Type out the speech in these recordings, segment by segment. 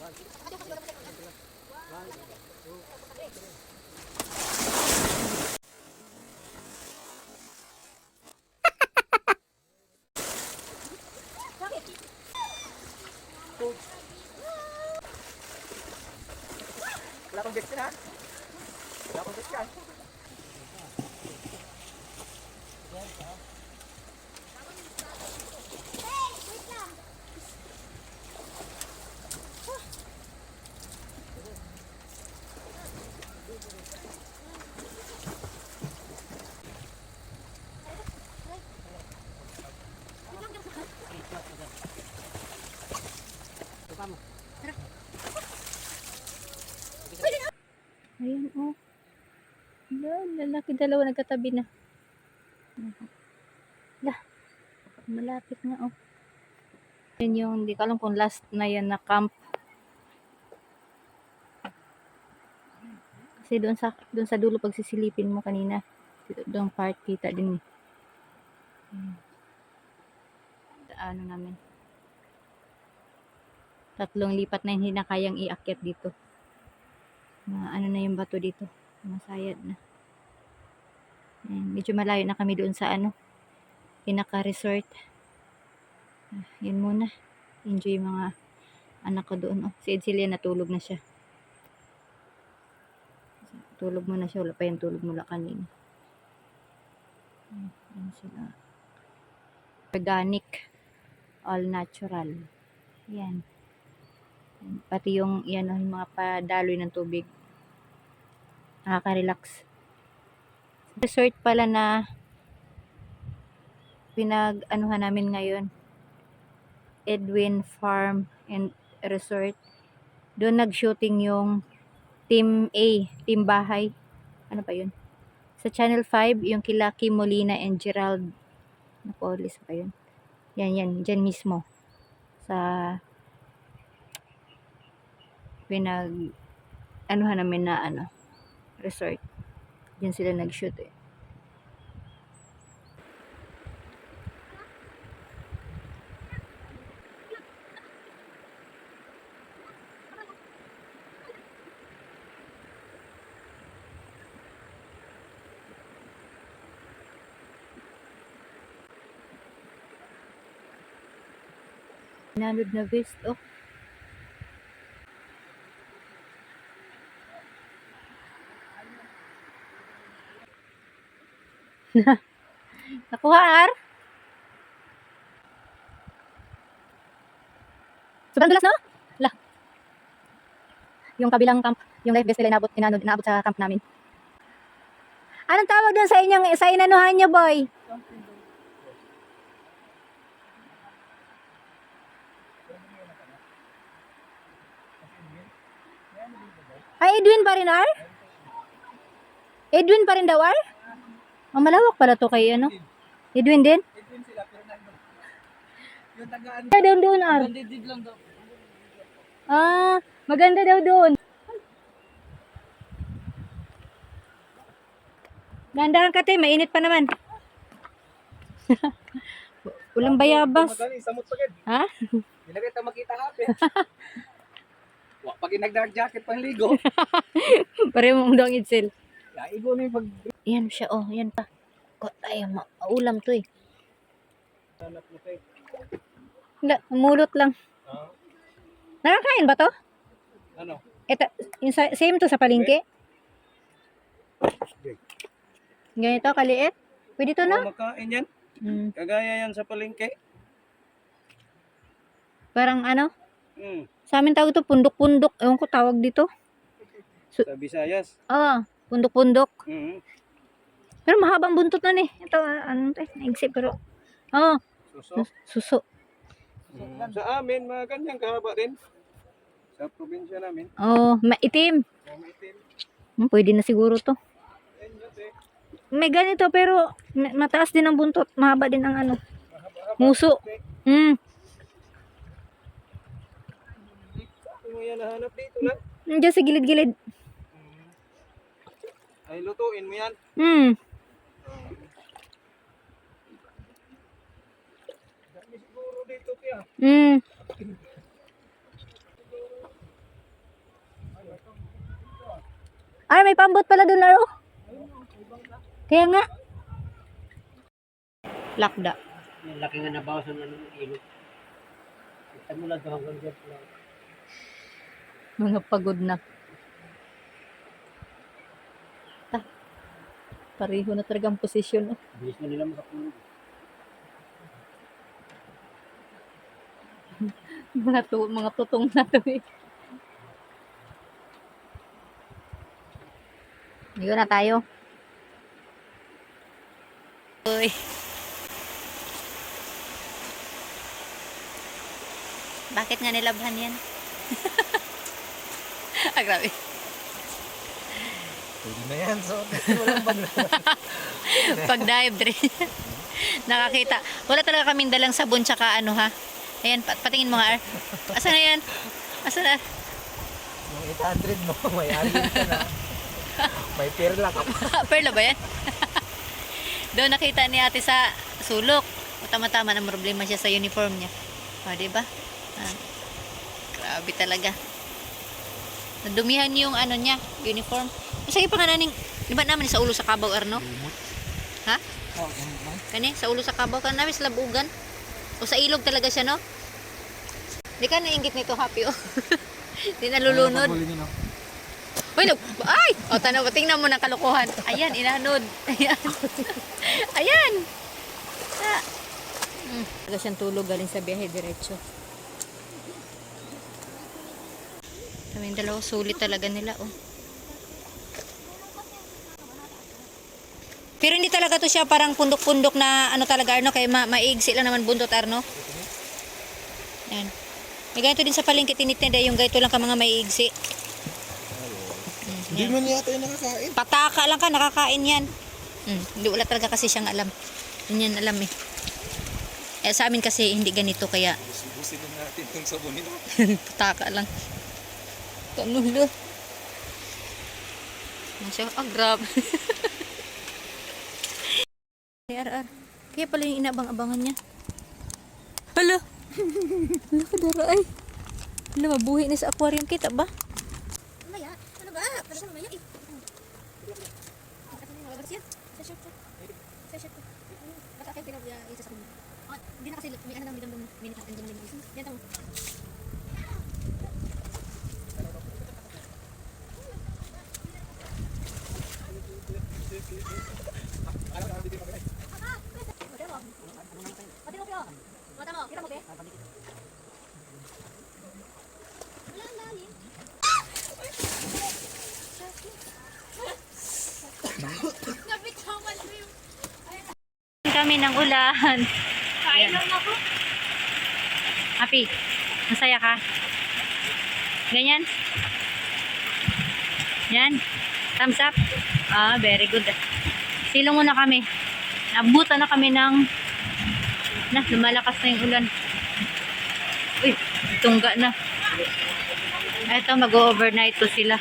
Wala akong best ha? Wala akong best yan. Ayan, oh. Lalaki dalawa nagkatabi na. Lah, malapit na, oh. Yan yung, hindi ko alam kung last na yan na camp. Kasi doon sa dulo pag sisilipin mo kanina, doon part kita din. Ano namin. 3 lipat na hindi na kayang iakyat dito. Ano na yung bato dito. Masayad na. Medyo malayo na kami doon sa pinaka-resort. Yun muna. Enjoy mga anak ko doon. Oh, si Edsel natulog na siya. Tulog mo na siya. Wala pa yung tulog mula kanina. Yan sila. Organic. All natural. Yan. Pati yung mga padaloy ng tubig. Nakaka-relax. Resort pala na pinag-anuhan namin ngayon. Edwin Farm and Resort. Doon nag-shooting yung Team A, Team Bahay. Ano pa yun? Sa Channel 5, yung kila Kim Molina and Gerald. Napolis pa yun. Yan. Diyan mismo. Sa pinag-anuhan namin na resort. Diyan sila nag-shoot eh. Nanod na vest, oh. Nakuha, Ar? Sobrang dulas, no? Lah. Yung kabilang camp, yung life vest nila inaabot sa camp namin. Anong tawag doon sa inanuhan niyo, boy? Ay, Edwin pa rin, Ar? Edwin pa rin daw, Ar? Ang malawak pala to kay Edwin din? Edwin sila, pero nandun. Yung tagaan. Doon, Ar. Bandidid lang daw. Maganda daw doon. Gandahan ka, te. Mainit pa naman. Ulang bayabas. Samot pagid. Ha? Hindi kita makita hapin. Pag nagdark jacket pang ligo. Pare mo daw ang Edsel. Igo na yung pag... Yan siya, oh. Yan pa. Ay, maulam to eh. Hanap mo tayo. Hindi, mulot lang. Nakakain ba to? Ano? Ito, same to sa palengke? Okay. Ganito, kaliit? Pwede to na? Makain yan. Kagaya yan sa palengke. Parang Sa amin tawag to pundok-pundok. Ewan ko tawag dito. Visayas. Pundok-pundok. Pero mahabang buntot nun eh. Ito, naigsi pero. Suso. Suso. Sa amin, mga ganyang kahaba din. Sa probinsya namin. Maitim. Maitim. Pwede na siguro to. May ganito pero mataas din ang buntot. Mahaba din ang muso. Mo yan nahanap dito lang. Diyan sa gilid-gilid. Ay, lutuin mo yan. Dami siguro dito kaya. Ay, may pambot pala doon, Aro. Kaya nga. Lakda. Yung laki nga nabawasan ng ilog. Kita mo lang ito hanggang dyan lang. Mga pagod na. Pareho na talagang posisyon. Oh. Bilis na nila makapunog. Mga tutong na to eh. Ligo na tayo. Uy. Bakit nga nilabhan yan? Ah, grabe. Pwede na yan. So, walang bagla. Pag-dive din. Nakakita. Wala talaga kaming dalang sabon tsaka ano ha. Ayan, patingin mo nga. Ar. Asa na yan? Asa na? Yung 800 mo, may alin ka na. May perla ka. Perla ba yan? Doon nakita ni ate sa sulok. O tama-tama na problema siya sa uniform niya. O, diba? Ah, grabe talaga. Nadumihan yung ano niya, uniform. Sige pa nga naning, di ba naman sa ulo sa Kabaw, Arno? Ha? Oh, ganun lang. Kani, sa ulo sa Kabaw ka namin sa labugan. O sa ilog talaga siya, no? Di ka nainggit nito, happy, oh. Di nalulunod. Uy, ay! O, tanaw, tingnan mo ng kalokohan. Ayan, inanod. Ayan. Ayan. Ah. Talaga siyang tulog galing sa biyahe diretso. Kaming dalawa, sulit talaga nila, oh. Pero hindi talaga to siya parang pundok-pundok na ano talaga, Arno, kaya maigsi lang naman bundot, Arno. Yan. May ganito din sa palengke tinitinda, yung ganito lang ka mga maiigsi. Hindi man yata yung nakakain. Pataka lang ka, nakakain yan. Hindi wala talaga kasi siyang alam. Yun yan alam eh. Eh sa amin kasi hindi ganito kaya. Subusin na natin itong sabon nila. Pataka lang. Kanulo. Masya, grabe. Ar. Kaya pala yung inabang-abangan niya. Hala! Hala ka dara ay. Hala, mabuhi na sa aquarium kita ba? Mamaya, ano ba? Para sa mamaya eh. Magabas yan. Sa shirt ko. Sa shirt ko. Baka kayo pinag-isa sa kumo. Hindi na kasi may ano nang biglang minute natin din namin. Yan tamo. Mata mo, kita mo be? Kami ng ulan. Kain lang ako. Happy, masaya ka? Ganyan? Yan? Thumbs up? Ah, very good. Silong muna kami. Nabutan na kami ng lumalakas na yung ulan. Uy, tungga na. Eto, mag-overnight to sila.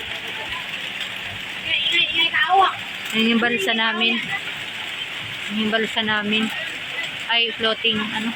Ingay kaawa. Yan yung balsa namin. Yung balsa namin ay floating, ano,